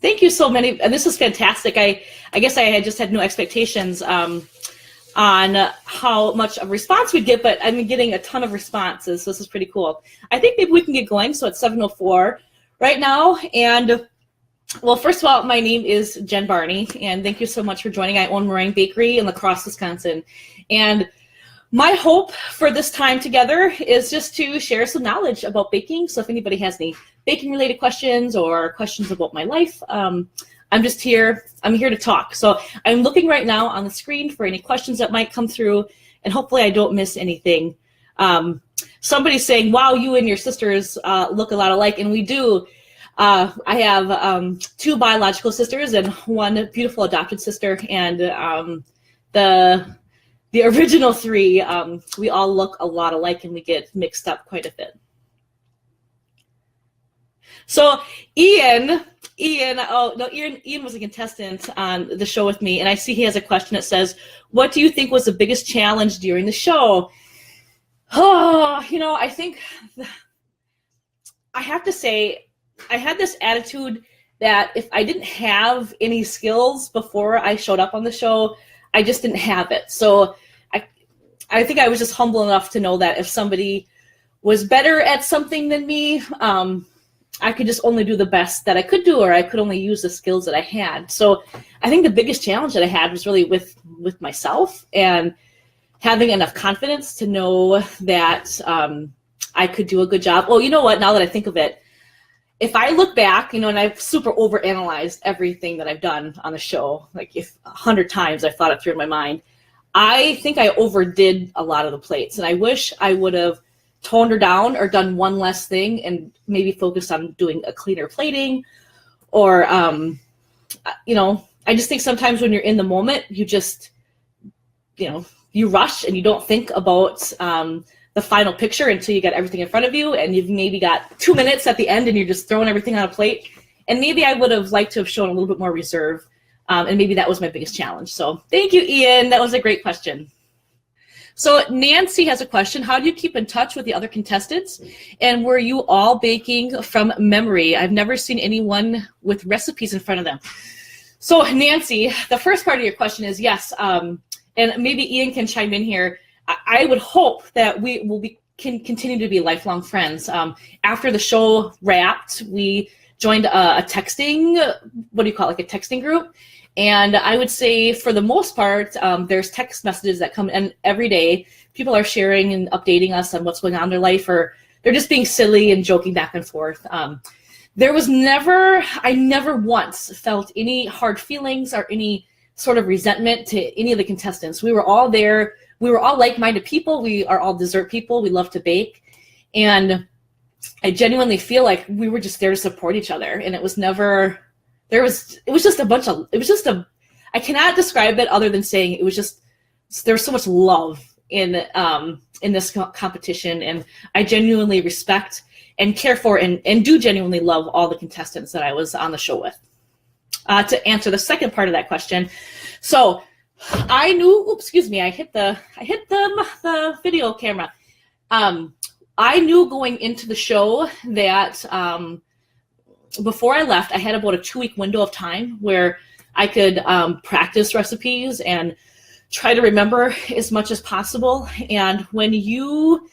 Thank you so many. This is fantastic. I guess I had just had no expectations on how much of a response we'd get, but I've been getting a ton of responses, so this is pretty cool. I think maybe we can get going. So it's 7:04 right now. And well, first of all, my name is Jen Barney, and thank you so much for joining. I own Meringue Bakery in La Crosse, Wisconsin. And my hope for this time together is just to share some knowledge about baking. So if anybody has any baking related questions or questions about my life, I'm here to talk. So I'm looking right now on the screen for any questions that might come through, and hopefully I don't miss anything. Somebody's saying, wow, you and your sisters look a lot alike, and we do. I have 2 biological sisters and 1 beautiful adopted sister, and the original 3, we all look a lot alike, and we get mixed up quite a bit. So Ian was a contestant on the show with me, and I see he has a question that says, what do you think was the biggest challenge during the show? Oh, I think I have to say, I had this attitude that if I didn't have any skills before I showed up on the show, I just didn't have it. So I think I was just humble enough to know that if somebody was better at something than me, I could just only do the best that I could do, or I could only use the skills that I had. So I think the biggest challenge that I had was really with myself and having enough confidence to know that I could do a good job. Oh, you know what? Now that I think of it, if I look back, and I've super overanalyzed everything that I've done on the show, like if 100 times I've thought it through in my mind, I think I overdid a lot of the plates, and I wish I would have toned her down or done one less thing and maybe focused on doing a cleaner plating, or I just think sometimes when you're in the moment, you just you rush and you don't think about the final picture until you got everything in front of you, and you've maybe got 2 minutes at the end and you're just throwing everything on a plate. And maybe I would have liked to have shown a little bit more reserve, and maybe that was my biggest challenge. So thank you, Ian. That was a great question. So Nancy has a question. How do you keep in touch with the other contestants? And were you all baking from memory? I've never seen anyone with recipes in front of them. So Nancy, the first part of your question is yes, and maybe Ian can chime in here. I would hope that we can continue to be lifelong friends. After the show wrapped, we joined a texting, a texting group. And I would say for the most part, there's text messages that come in every day. People are sharing and updating us on what's going on in their life, or they're just being silly and joking back and forth. I never once felt any hard feelings or any sort of resentment to any of the contestants. We were all there. We were all like-minded people. We are all dessert people. We love to bake. And I genuinely feel like we were just there to support each other. And it was never... I cannot describe it other than saying there was so much love in this competition, and I genuinely respect and care for and do genuinely love all the contestants that I was on the show with. To answer the second part of that question, so I knew, I hit the video camera. I knew going into the show that before I left, I had about a 2-week window of time where I could practice recipes and try to remember as much as possible. And what you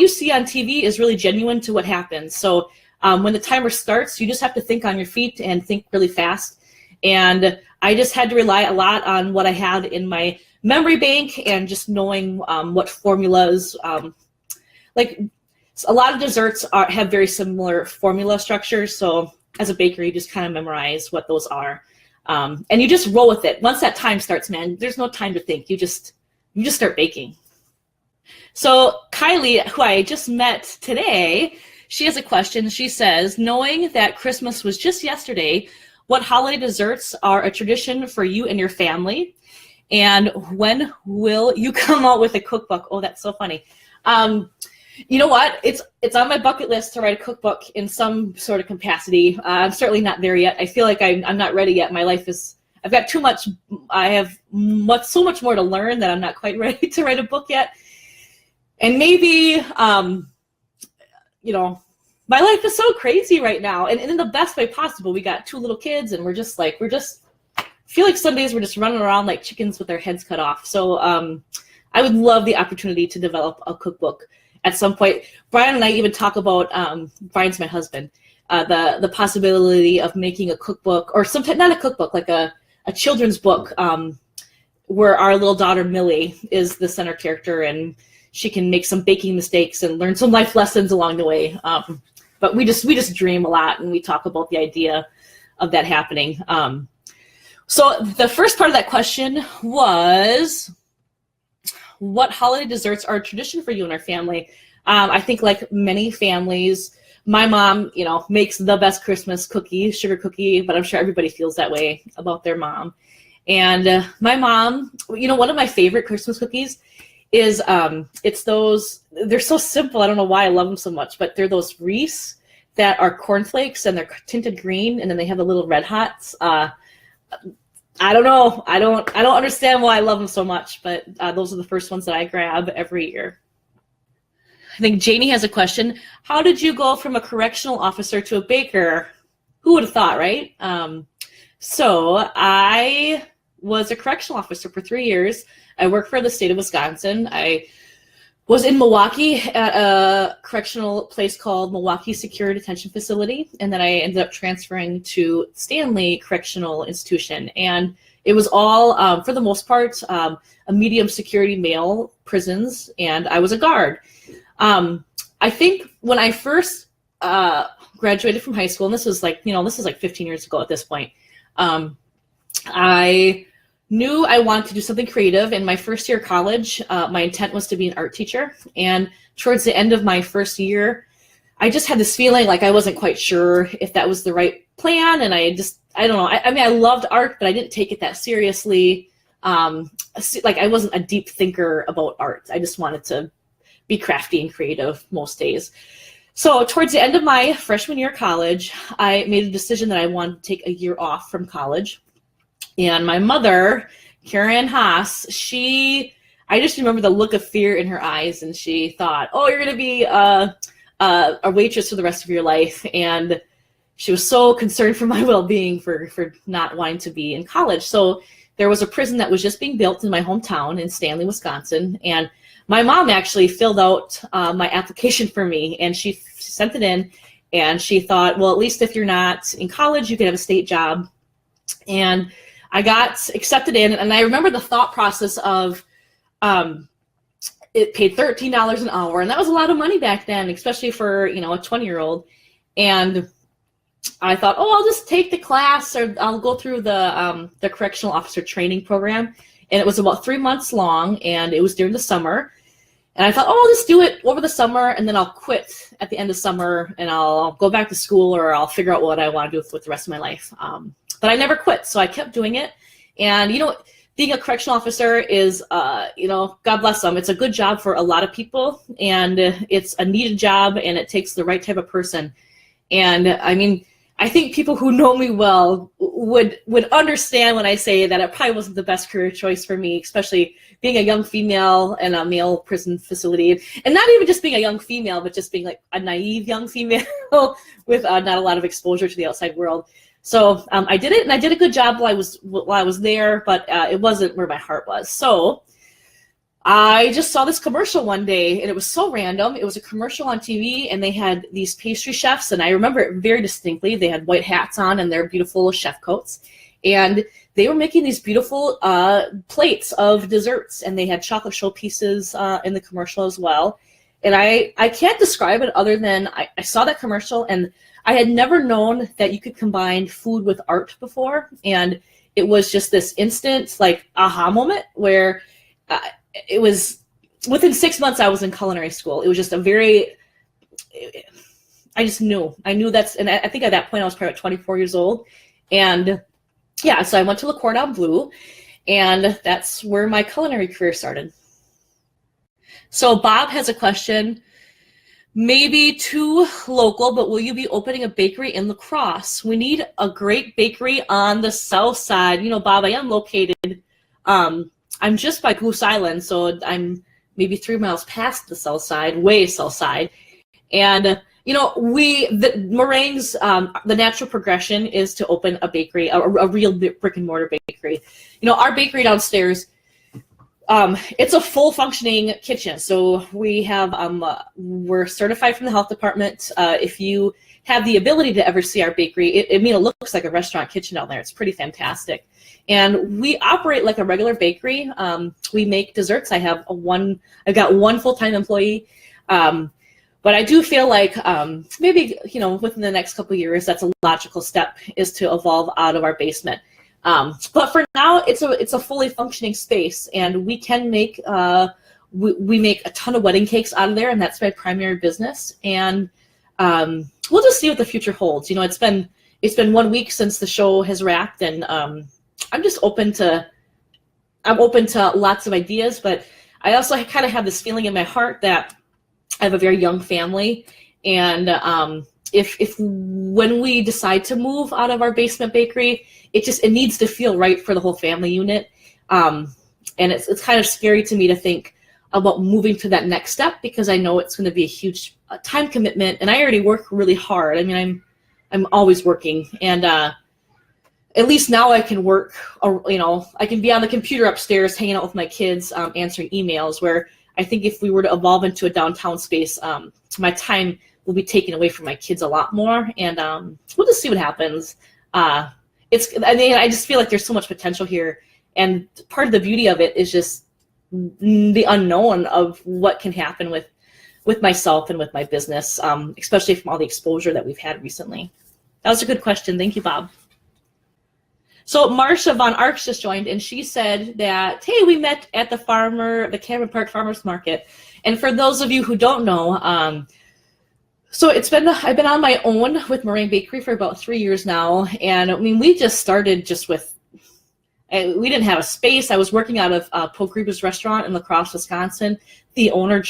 see on TV is really genuine to what happens. So when the timer starts, you just have to think on your feet and think really fast. And I just had to rely a lot on what I had in my memory bank and just knowing what formulas, like a lot of desserts have very similar formula structures. So as a baker, you just kind of memorize what those are. And you just roll with it. Once that time starts, man, there's no time to think. You just start baking. So Kylie, who I just met today, she has a question. She says, knowing that Christmas was just yesterday, what holiday desserts are a tradition for you and your family? And when will you come out with a cookbook? Oh, that's so funny. You know what? It's on my bucket list to write a cookbook in some sort of capacity. I'm certainly not there yet. I feel like I'm not ready yet. My life is, I've got too much, I have so much more to learn that I'm not quite ready to write a book yet. And maybe, my life is so crazy right now, and in the best way possible. We got 2 little kids, and we're just feel like some days we're just running around like chickens with their heads cut off. So I would love the opportunity to develop a cookbook at some point. Brian and I even talk about, Brian's my husband, the possibility of making a cookbook, or sometimes not a cookbook, like a children's book, where our little daughter Millie is the center character, and she can make some baking mistakes and learn some life lessons along the way. But we just dream a lot, and we talk about the idea of that happening. So the first part of that question was, what holiday desserts are a tradition for you and our family? I think like many families, my mom, makes the best Christmas cookie, sugar cookie, but I'm sure everybody feels that way about their mom. And my mom, one of my favorite Christmas cookies is, it's those, they're so simple. I don't know why I love them so much, but they're those Reese that are cornflakes, and they're tinted green, and then they have the little Red Hots. I don't know. I don't understand why I love them so much, but those are the first ones that I grab every year. I think Janie has a question. How did you go from a correctional officer to a baker? Who would have thought, right? So I was a correctional officer for 3 years. I worked for the state of Wisconsin. I was in Milwaukee at a correctional place called Milwaukee Secure Detention Facility, and then I ended up transferring to Stanley Correctional Institution. And it was all, for the most part, a medium security male prisons, and I was a guard. I think when I first graduated from high school, and this was like 15 years ago at this point, I knew I wanted to do something creative. In my first year of college, my intent was to be an art teacher. And towards the end of my first year, I just had this feeling like I wasn't quite sure if that was the right plan. And I don't know. I loved art, but I didn't take it that seriously. Like I wasn't a deep thinker about art. I just wanted to be crafty and creative most days. So towards the end of my freshman year of college, I made a decision that I wanted to take a year off from college. And my mother, Karen Haas, I just remember the look of fear in her eyes, and she thought, oh, you're going to be a waitress for the rest of your life. And she was so concerned for my well-being for not wanting to be in college. So there was a prison that was just being built in my hometown in Stanley, Wisconsin. And my mom actually filled out my application for me, and she sent it in. And she thought, well, at least if you're not in college, you could have a state job. And I got accepted in, and I remember the thought process of it paid $13 an hour, and that was a lot of money back then, especially for a 20-year-old. And I thought, oh, I'll just take the class, or I'll go through the correctional officer training program. And it was about 3 months long, and it was during the summer. And I thought, oh, I'll just do it over the summer, and then I'll quit at the end of summer, and I'll go back to school, or I'll figure out what I want to do with the rest of my life. But I never quit, so I kept doing it. And, being a correctional officer is, God bless them, it's a good job for a lot of people, and it's a needed job, and it takes the right type of person. And, I think people who know me well would understand when I say that it probably wasn't the best career choice for me, especially being a young female in a male prison facility. And not even just being a young female, but just being like a naive young female with not a lot of exposure to the outside world. So I did it, and I did a good job while I was there, but it wasn't where my heart was. So I just saw this commercial one day, and it was so random. It was a commercial on TV, and they had these pastry chefs, and I remember it very distinctly. They had white hats on and their beautiful chef coats, and they were making these beautiful plates of desserts, and they had chocolate show pieces in the commercial as well. And I can't describe it other than I saw that commercial, and I had never known that you could combine food with art before, and it was just this instant aha moment where it was within 6 months I was in culinary school. It was just I knew and I think at that point I was probably 24 years old. And yeah, so I went to Le Cordon Bleu, and that's where my culinary career started. So Bob has a question, maybe too local, but will you be opening a bakery in La Crosse? We need a great bakery on the south side. Bob, I am located, I'm just by Goose Island, so I'm maybe 3 miles past the south side, way south side. And the Meringues, the natural progression is to open a bakery, a real brick and mortar bakery. Our bakery downstairs, it's a full functioning kitchen. So we have, we're certified from the health department. If you have the ability to ever see our bakery, it looks like a restaurant kitchen down there. It's pretty fantastic. And we operate like a regular bakery. We make desserts. I've got one full-time employee. But I do feel like maybe, within the next couple of years, that's a logical step, is to evolve out of our basement. But for now, it's a fully functioning space, and we can make we make a ton of wedding cakes out of there, and that's my primary business. And we'll just see what the future holds. It's been 1 week since the show has wrapped, and I'm open to lots of ideas. But I also kind of have this feeling in my heart that I have a very young family, and if when we decide to move out of our basement bakery, it needs to feel right for the whole family unit. And it's kind of scary to me to think about moving to that next step, because I know it's going to be a huge time commitment, and I already work really hard. I mean, I'm always working, and at least now I can work. I can be on the computer upstairs hanging out with my kids, answering emails, where I think if we were to evolve into a downtown space, my time will be taken away from my kids a lot more, and we'll just see what happens. I just feel like there's so much potential here, and part of the beauty of it is just the unknown of what can happen with myself and with my business, especially from all the exposure that we've had recently. That was a good question. Thank you, Bob. So Marsha Von Arks just joined, and she said that, hey, we met at the Cameron Park Farmers Market. And for those of you who don't know, so I've been on my own with Meringue Bakery for about 3 years now. And I mean, we just started we didn't have a space. I was working out of Poke Reber's restaurant in La Crosse, Wisconsin. The owner,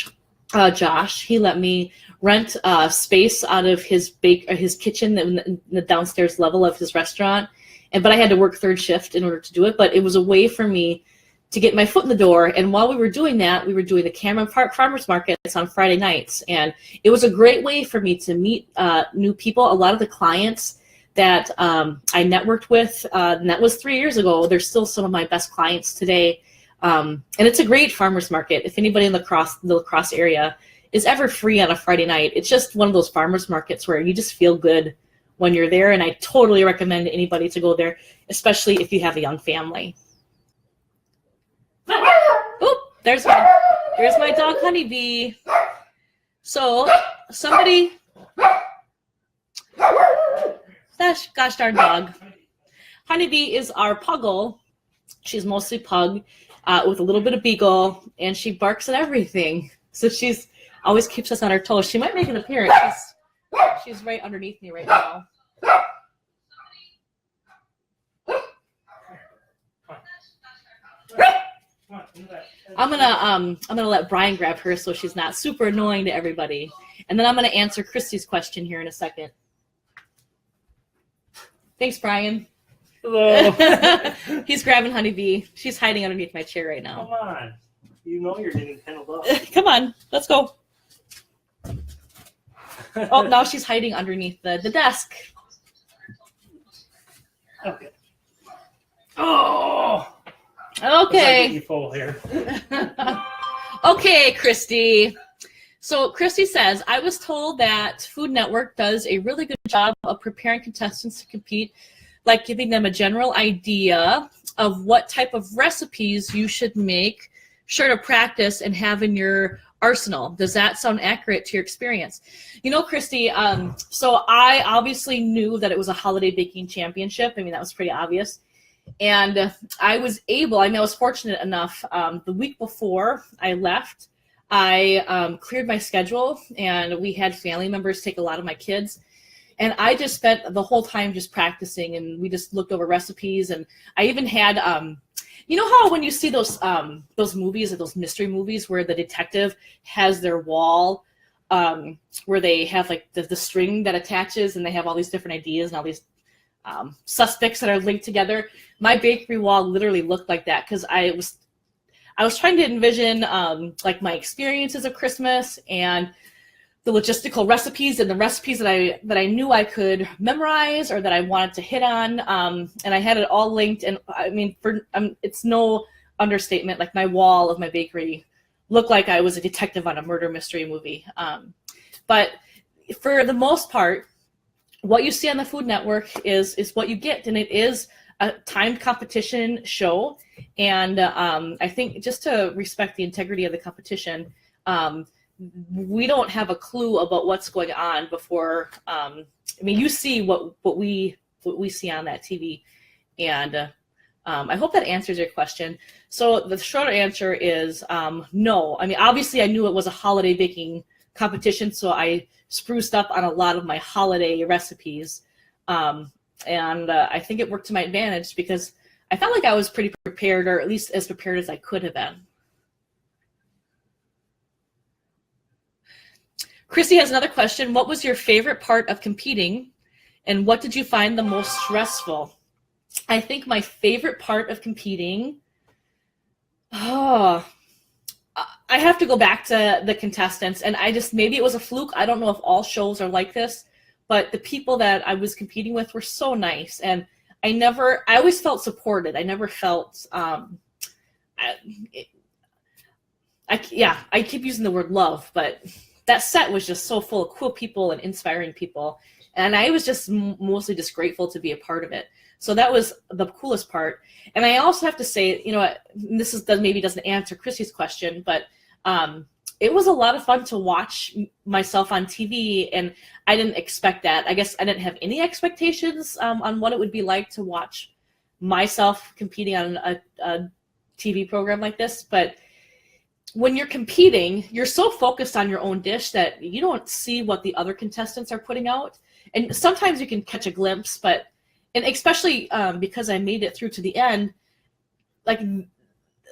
Josh, he let me rent space out of his kitchen in the downstairs level of his restaurant. But I had to work third shift in order to do it. But it was a way for me to get my foot in the door. And while we were doing that, we were doing the Cameron Park Farmers Markets on Friday nights. And it was a great way for me to meet new people. A lot of the clients that I networked with, and that was 3 years ago, they're still some of my best clients today. And it's a great farmers market. If anybody in the La Crosse area is ever free on a Friday night, it's just one of those farmers markets where you just feel good when you're there, and I totally recommend anybody to go there, especially if you have a young family. Oh, there's my dog Honeybee. So somebody, gosh darn dog. Honeybee is our puggle. She's mostly pug, with a little bit of beagle, and she barks at everything. So she's always keeps us on our toes. She might make an appearance. She's right underneath me right now. I'm gonna let Brian grab her so she's not super annoying to everybody, and then I'm gonna answer Christy's question here in a second. Thanks, Brian. Hello. He's grabbing Honeybee. She's hiding underneath my chair right now. Come on. You know you're getting kenneled up. Come on, let's go. Oh, now she's hiding underneath the desk. Okay. Oh. Okay. You full here. Okay, Christy. So Christy says, I was told that Food Network does a really good job of preparing contestants to compete, like giving them a general idea of what type of recipes you should make sure to practice and have in your arsenal. Does that sound accurate to your experience? Christy, so I obviously knew that it was a holiday baking championship. I mean, that was pretty obvious. And I was fortunate enough, the week before I left, I cleared my schedule, and we had family members take a lot of my kids. And I just spent the whole time just practicing, and we just looked over recipes. And I even had, you know how when you see those movies, or those mystery movies where the detective has their wall, where they have like the string that attaches, and they have all these different ideas and all these suspects that are linked together. My bakery wall literally looked like that, because I was trying to envision like my experiences of Christmas, and the logistical recipes and the recipes that I knew I could memorize or that I wanted to hit on, and I had it all linked. And I mean, it's no understatement. Like my wall of my bakery looked like I was a detective on a murder mystery movie. But for the most part, what you see on the Food Network is what you get, and it is a timed competition show. And I think just to respect the integrity of the competition, we don't have a clue about what's going on before. I mean, you see what we see on that TV, and I hope that answers your question. So the shorter answer is no. I mean, obviously, I knew it was a holiday baking competition, so I spruced up on a lot of my holiday recipes, and I think it worked to my advantage because I felt like I was pretty prepared, or at least as prepared as I could have been. Chrissy has another question. What was your favorite part of competing, and what did you find the most stressful? I think my favorite part of competing, I have to go back to the contestants, and maybe it was a fluke. I don't know if all shows are like this, but the people that I was competing with were so nice, and I always felt supported. I never felt, I keep using the word love, but that set was just so full of cool people and inspiring people. And I was just mostly just grateful to be a part of it. So that was the coolest part. And I also have to say, maybe doesn't answer Chrissy's question, but it was a lot of fun to watch myself on TV, and I didn't expect that. I guess I didn't have any expectations on what it would be like to watch myself competing on a TV program like this. But when you're competing, you're so focused on your own dish that you don't see what the other contestants are putting out. And sometimes you can catch a glimpse, and especially because I made it through to the end, like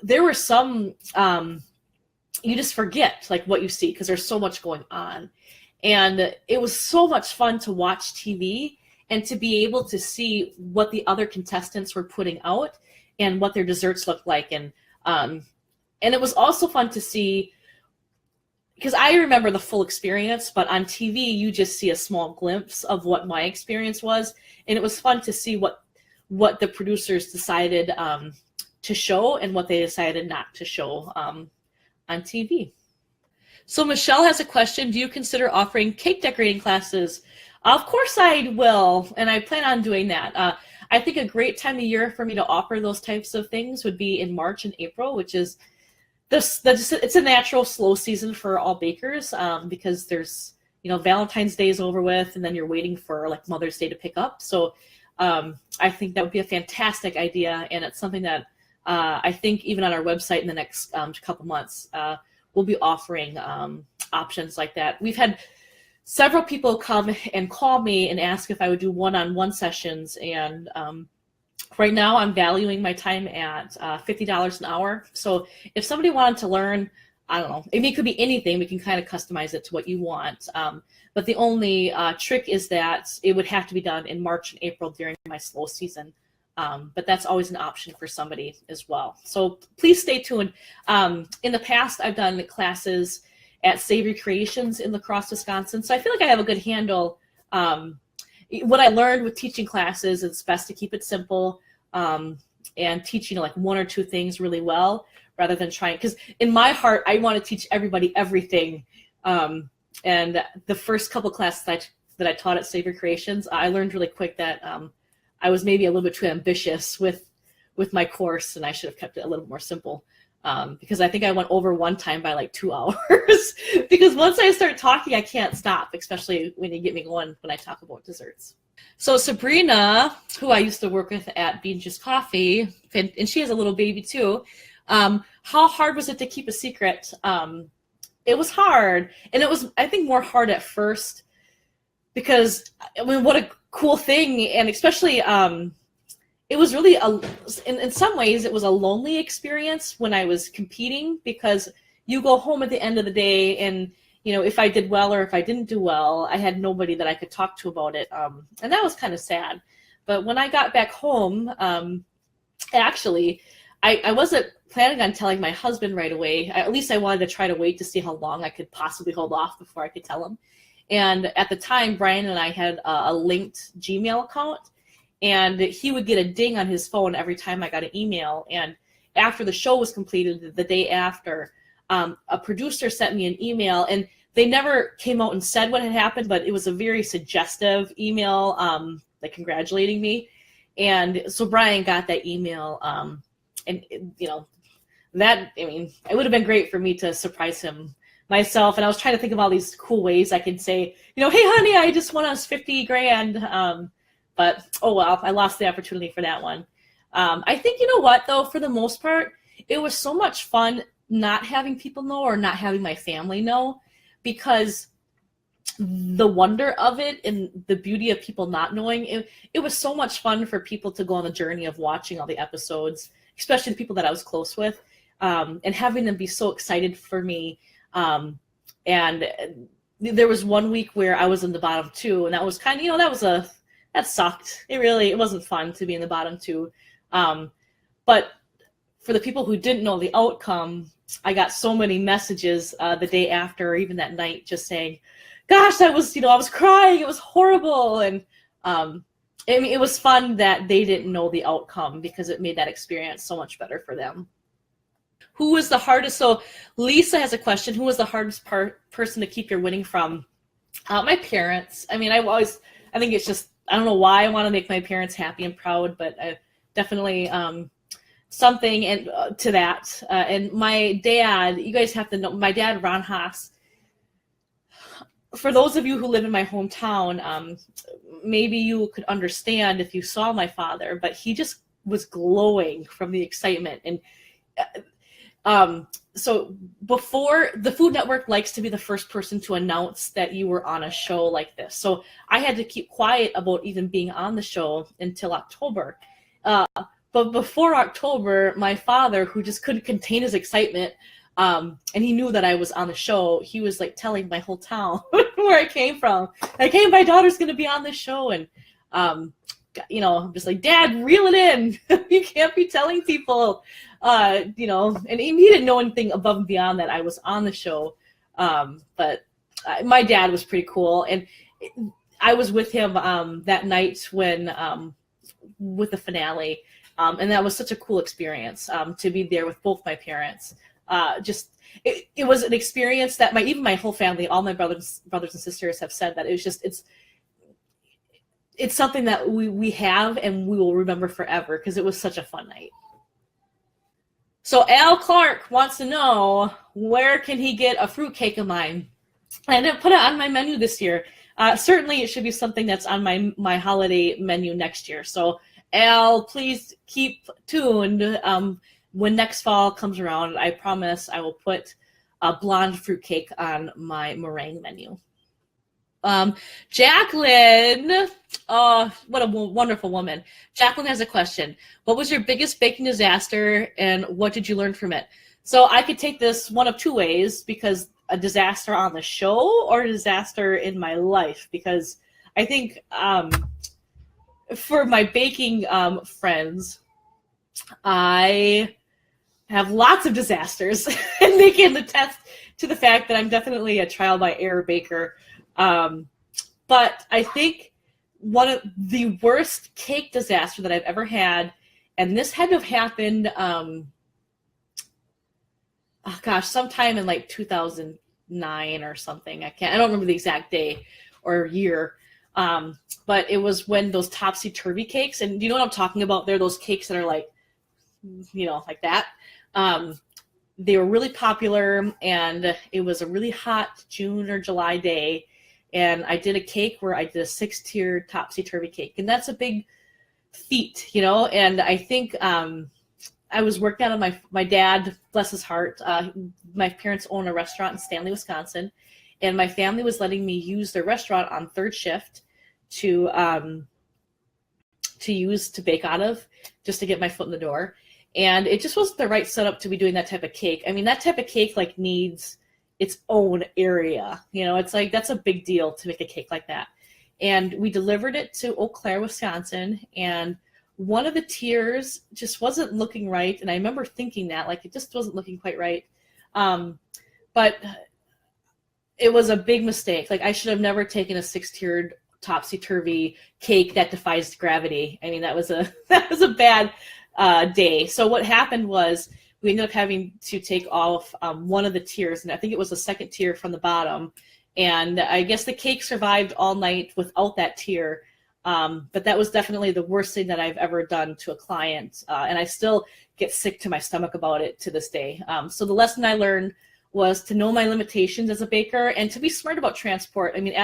there were some, you just forget like what you see because there's so much going on. And it was so much fun to watch TV and to be able to see what the other contestants were putting out and what their desserts looked like. And it was also fun to see, because I remember the full experience, but on TV, you just see a small glimpse of what my experience was. And it was fun to see what the producers decided to show and what they decided not to show on TV. So Michelle has a question. Do you consider offering cake decorating classes? Of course I will, and I plan on doing that. I think a great time of year for me to offer those types of things would be in March and April, which is it's a natural slow season for all bakers because there's, Valentine's Day is over with, and then you're waiting for like Mother's Day to pick up. So I think that would be a fantastic idea, and it's something that I think even on our website in the next couple months, we'll be offering options like that. We've had several people come and call me and ask if I would do one-on-one sessions, and right now I'm valuing my time at $50 an hour. So if somebody wanted to learn, I don't know, it could be anything. We can kind of customize it to what you want. But the only trick is that it would have to be done in March and April during my slow season. But that's always an option for somebody as well. So please stay tuned. In the past, I've done classes at Savory Creations in La Crosse, Wisconsin. So I feel like I have a good handle. What I learned with teaching classes, it's best to keep it simple and teach, like one or two things really well, rather than trying, because in my heart, I want to teach everybody everything. And the first couple classes that I taught at Savory Creations, I learned really quick that I was maybe a little bit too ambitious with my course, and I should have kept it a little more simple. Because I think I went over one time by like 2 hours because once I start talking, I can't stop, especially when you get me going when I talk about desserts. So Sabrina, who I used to work with at Bean Juice Coffee, and she has a little baby too. How hard was it to keep a secret? It was hard. And it was, I think, more hard at first because, I mean, what a cool thing. And especially, it was really, in some ways, it was a lonely experience when I was competing, because you go home at the end of the day and, if I did well or if I didn't do well, I had nobody that I could talk to about it. And that was kind of sad. But when I got back home, actually, I wasn't planning on telling my husband right away. At least I wanted to try to wait to see how long I could possibly hold off before I could tell him. And at the time, Brian and I had a linked Gmail account, and he would get a ding on his phone every time I got an email. And after the show was completed, the day after, a producer sent me an email, and they never came out and said what had happened, but it was a very suggestive email, like congratulating me. And so Brian got that email, and that, I mean, it would have been great for me to surprise him myself. And I was trying to think of all these cool ways I could say, hey honey, I just won us 50 grand. But oh well, I lost the opportunity for that one. I think, you know what though, for the most part, it was so much fun not having people know or not having my family know, because the wonder of it and the beauty of people not knowing it was so much fun for people to go on the journey of watching all the episodes, especially the people that I was close with, and having them be so excited for me. And there was one week where I was in the bottom two, and that was kind of, that sucked. It wasn't fun to be in the bottom two. But for the people who didn't know the outcome, I got so many messages the day after, or even that night, just saying, gosh, I was crying. It was horrible. And it was fun that they didn't know the outcome, because it made that experience so much better for them. Who was the hardest? So Lisa has a question. Who was the hardest person to keep your winning from? My parents. I mean, I think it's just, I don't know why I want to make my parents happy and proud, but definitely something and to that. And my dad, you guys have to know, my dad, Ron Haas, for those of you who live in my hometown, maybe you could understand if you saw my father, but he just was glowing from the excitement. And so before, the Food Network likes to be the first person to announce that you were on a show like this. So I had to keep quiet about even being on the show until October. But before October, my father, who just couldn't contain his excitement, and he knew that I was on the show, he was like telling my whole town where I came from. Like, hey, my daughter's going to be on this show. And, I'm just like, Dad, reel it in. You can't be telling people, and he didn't know anything above and beyond that I was on the show. But my dad was pretty cool. And I was with him that night with the finale. And that was such a cool experience to be there with both my parents. It was an experience that even my whole family, all my brothers and sisters have said that it's something that we have and we will remember forever, because it was such a fun night. So Al Clark wants to know, where can he get a fruitcake of mine? I didn't put it on my menu this year. Certainly it should be something that's on my holiday menu next year. So Al, please keep tuned. When next fall comes around, I promise I will put a blonde fruitcake on my meringue menu. Jacqueline, oh, what a wonderful woman. Jacqueline has a question. What was your biggest baking disaster, and what did you learn from it? So I could take this one of two ways, because a disaster on the show or a disaster in my life, because I think for my baking friends, I have lots of disasters, and they can attest to the fact that I'm definitely a trial by error baker. But I think one of the worst cake disaster that I've ever had, and this had to have happened, sometime in like 2009 or something. I don't remember the exact day or year. But it was when those topsy-turvy cakes, and you know what I'm talking about? They're those cakes that are like, like that. They were really popular, and it was a really hot June or July day. And I did a cake where I did a 6-tiered topsy-turvy cake. And that's a big feat, and I think I was working out of my dad, bless his heart. My parents own a restaurant in Stanley, Wisconsin. And my family was letting me use their restaurant on third shift to bake out of, just to get my foot in the door. And it just wasn't the right setup to be doing that type of cake. I mean, that type of cake needs its own area. It's like, that's a big deal to make a cake like that. And we delivered it to Eau Claire, Wisconsin. And one of the tiers just wasn't looking right. And I remember thinking that, like, it just wasn't looking quite right. But it was a big mistake. Like, I should have never taken a 6-tiered topsy-turvy cake that defies gravity. I mean, that was a bad day. So what happened was we ended up having to take off one of the tiers, and I think it was the second tier from the bottom. And I guess the cake survived all night without that tier. But that was definitely the worst thing that I've ever done to a client. And I still get sick to my stomach about it to this day. So the lesson I learned was to know my limitations as a baker and to be smart about transport. I mean,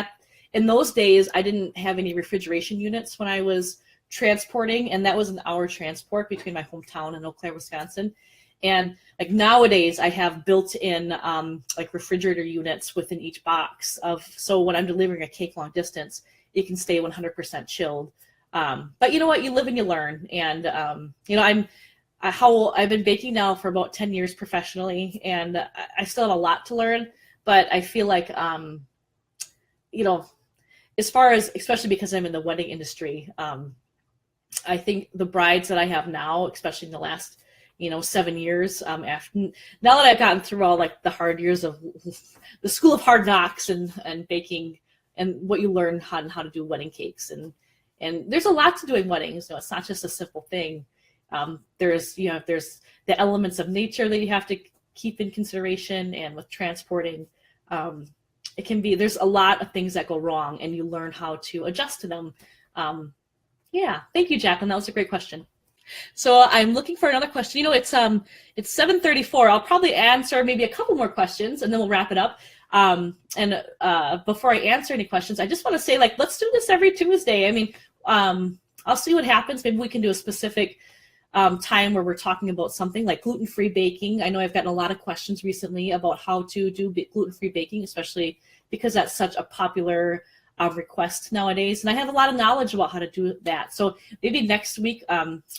in those days, I didn't have any refrigeration units when I was transporting, and that was an hour transport between my hometown and Eau Claire, Wisconsin. And like nowadays, I have built-in like refrigerator units within each box so when I'm delivering a cake long distance, it can stay 100% chilled. But you know what? You live and you learn. And you know, I've been baking now for about 10 years professionally, and I still have a lot to learn. But I feel like you know, as far as, especially because I'm in the wedding industry, I think the brides that I have now, especially in the last 7 years, after now that I've gotten through all like the hard years of the school of hard knocks and baking and what you learn on how to do wedding cakes, and there's a lot to doing weddings. It's not just a simple thing. There's the elements of nature that you have to keep in consideration, and with transporting, it can be, there's a lot of things that go wrong, and you learn how to adjust to them. Yeah, thank you, Jacqueline. That was a great question. So I'm looking for another question. It's 7:34. I'll probably answer maybe a couple more questions, and then we'll wrap it up. Before I answer any questions, I just want to say, like, let's do this every Tuesday. I mean, I'll see what happens. Maybe we can do a specific time where we're talking about something like gluten-free baking. I know I've gotten a lot of questions recently about how to do gluten-free baking, especially because that's such a popular request nowadays. And I have a lot of knowledge about how to do that. So maybe next week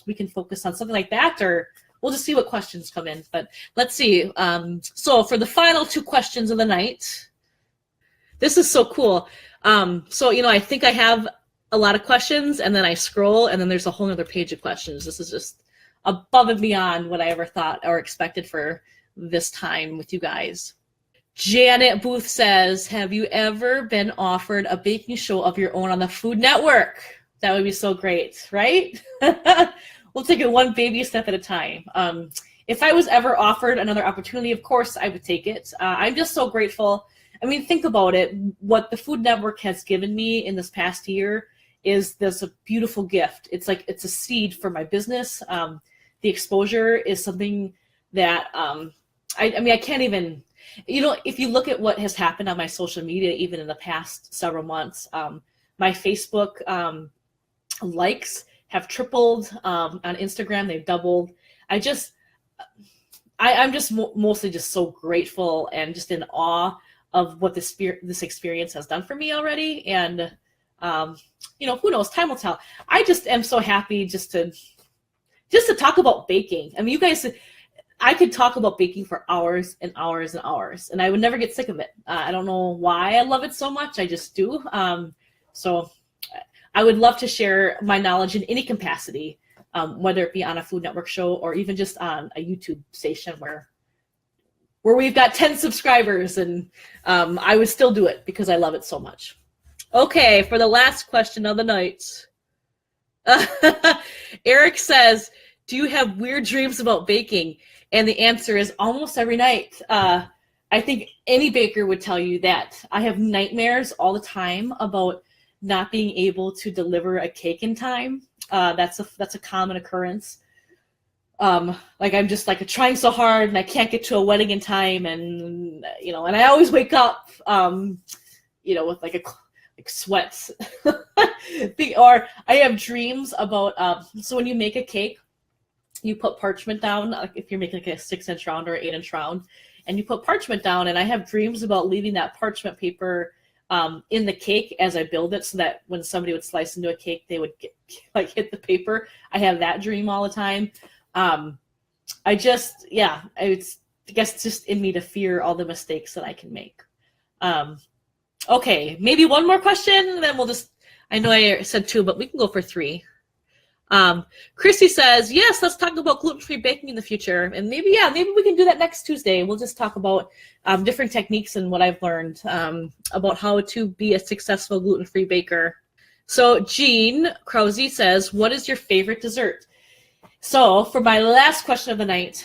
we can focus on something like that, or we'll just see what questions come in. But let's see. So for the final 2 questions of the night, this is so cool. So, I think I have a lot of questions, and then I scroll, and then there's a whole other page of questions. This is just above and beyond what I ever thought or expected for this time with you guys. Janet Booth says, have you ever been offered a baking show of your own on the Food Network? That would be so great, right? We'll take it one baby step at a time. If I was ever offered another opportunity, of course I would take it. I'm just so grateful. I mean, think about it. What the Food Network has given me in this past year is this a beautiful gift. It's like, it's a seed for my business. The exposure is something that, I mean, I can't even, if you look at what has happened on my social media, even in the past several months, my Facebook likes have tripled. On Instagram, they've doubled. I'm just mostly just so grateful and just in awe of what this experience has done for me already. And, who knows, time will tell. I just am so happy just to talk about baking. I mean, you guys, I could talk about baking for hours and hours and hours, and I would never get sick of it. I don't know why I love it so much. I just do. So I would love to share my knowledge in any capacity, whether it be on a Food Network show or even just on a YouTube station where we've got 10 subscribers, and I would still do it because I love it so much. Okay, for the last question of the night. Eric says, do you have weird dreams about baking? And the answer is almost every night. I think any baker would tell you that. I have nightmares all the time about not being able to deliver a cake in time. That's a common occurrence. Like, I'm just like trying so hard and I can't get to a wedding in time, and and I always wake up with like sweats. Or I have dreams about so when you make a cake, you put parchment down, like if you're making like a 6-inch round or 8-inch round, and you put parchment down, and I have dreams about leaving that parchment paper in the cake as I build it, so that when somebody would slice into a cake, they would hit the paper. I have that dream all the time. I guess it's just in me to fear all the mistakes that I can make. Okay, maybe one more question, and then we'll just, I know I said 2, but we can go for 3. Chrissy says, yes, let's talk about gluten-free baking in the future. And maybe we can do that next Tuesday. We'll just talk about different techniques and what I've learned about how to be a successful gluten-free baker. So Jean Krause says, what is your favorite dessert? So for my last question of the night,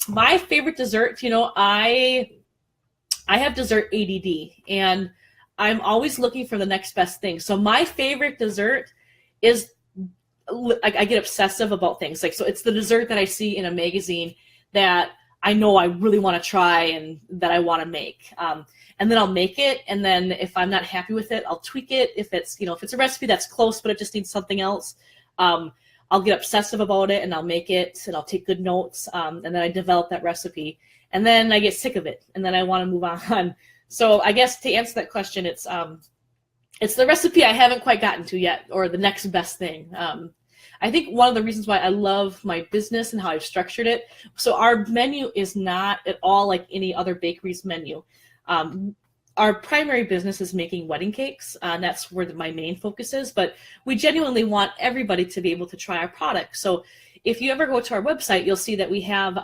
my favorite dessert, I have dessert ADD, and I'm always looking for the next best thing. So my favorite dessert is, I get obsessive about things. So it's the dessert that I see in a magazine that I know I really want to try and that I want to make. And then I'll make it. And then if I'm not happy with it, I'll tweak it. If it's a recipe that's close, but it just needs something else, I'll get obsessive about it and I'll make it and I'll take good notes. And then I develop that recipe and then I get sick of it and then I want to move on. So I guess to answer that question, it's the recipe I haven't quite gotten to yet, or the next best thing. I think one of the reasons why I love my business and how I've structured it, so our menu is not at all like any other bakery's menu. Our primary business is making wedding cakes, and that's where my main focus is, but we genuinely want everybody to be able to try our product. So if you ever go to our website, you'll see that we have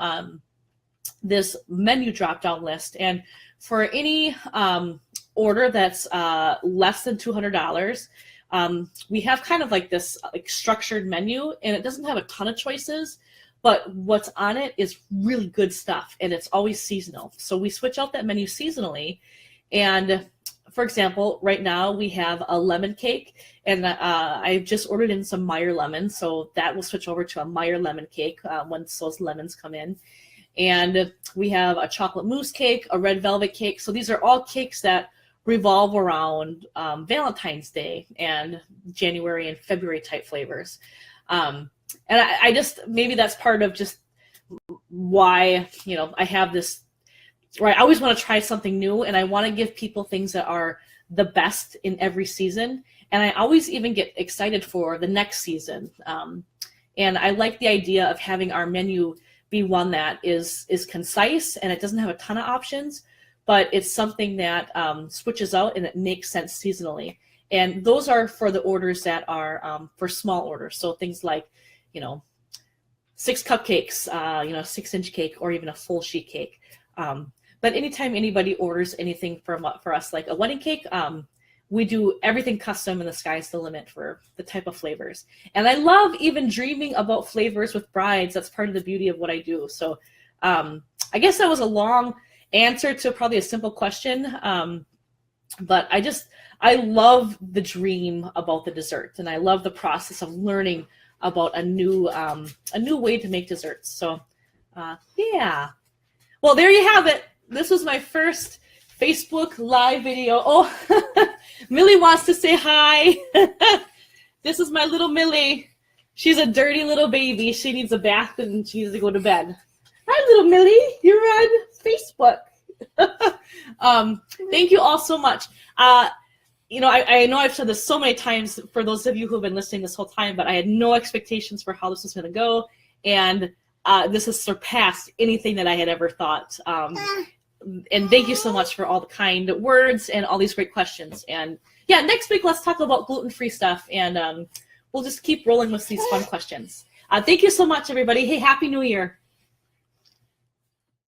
this menu drop-down list, and for any order that's less than $200, we have kind of like this structured menu, and it doesn't have a ton of choices, but what's on it is really good stuff, and it's always seasonal. So we switch out that menu seasonally, and for example, right now we have a lemon cake, and I just ordered in some Meyer lemons, so that will switch over to a Meyer lemon cake once those lemons come in. And we have a chocolate mousse cake, a red velvet cake. So these are all cakes that revolve around Valentine's Day and January and February type flavors. And I just, maybe that's part of just why, I have this, right? I always want to try something new, and I want to give people things that are the best in every season. And I always even get excited for the next season. And I like the idea of having our menu be one that is concise and it doesn't have a ton of options, but it's something that switches out and it makes sense seasonally. And those are for the orders that are for small orders. So things like, 6 cupcakes, 6-inch cake, or even a full sheet cake. But anytime anybody orders anything for us, like a wedding cake, we do everything custom, and the sky's the limit for the type of flavors. And I love even dreaming about flavors with brides. That's part of the beauty of what I do. So I guess that was a long answer to probably a simple question. But I love the dream about the dessert, and I love the process of learning about a new way to make desserts. So yeah. Well, there you have it. This was my first Facebook live video. Oh, Millie wants to say hi. This is my little Millie. She's a dirty little baby. She needs a bath and she needs to go to bed. Hi, little Millie. You're on Facebook. Thank you all so much. I know I've said this so many times for those of you who have been listening this whole time, but I had no expectations for how this was going to go. And this has surpassed anything that I had ever thought. And thank you so much for all the kind words and all these great questions. And yeah, next week, let's talk about gluten-free stuff, and we'll just keep rolling with these fun questions. Thank you so much, everybody. Hey, Happy New Year.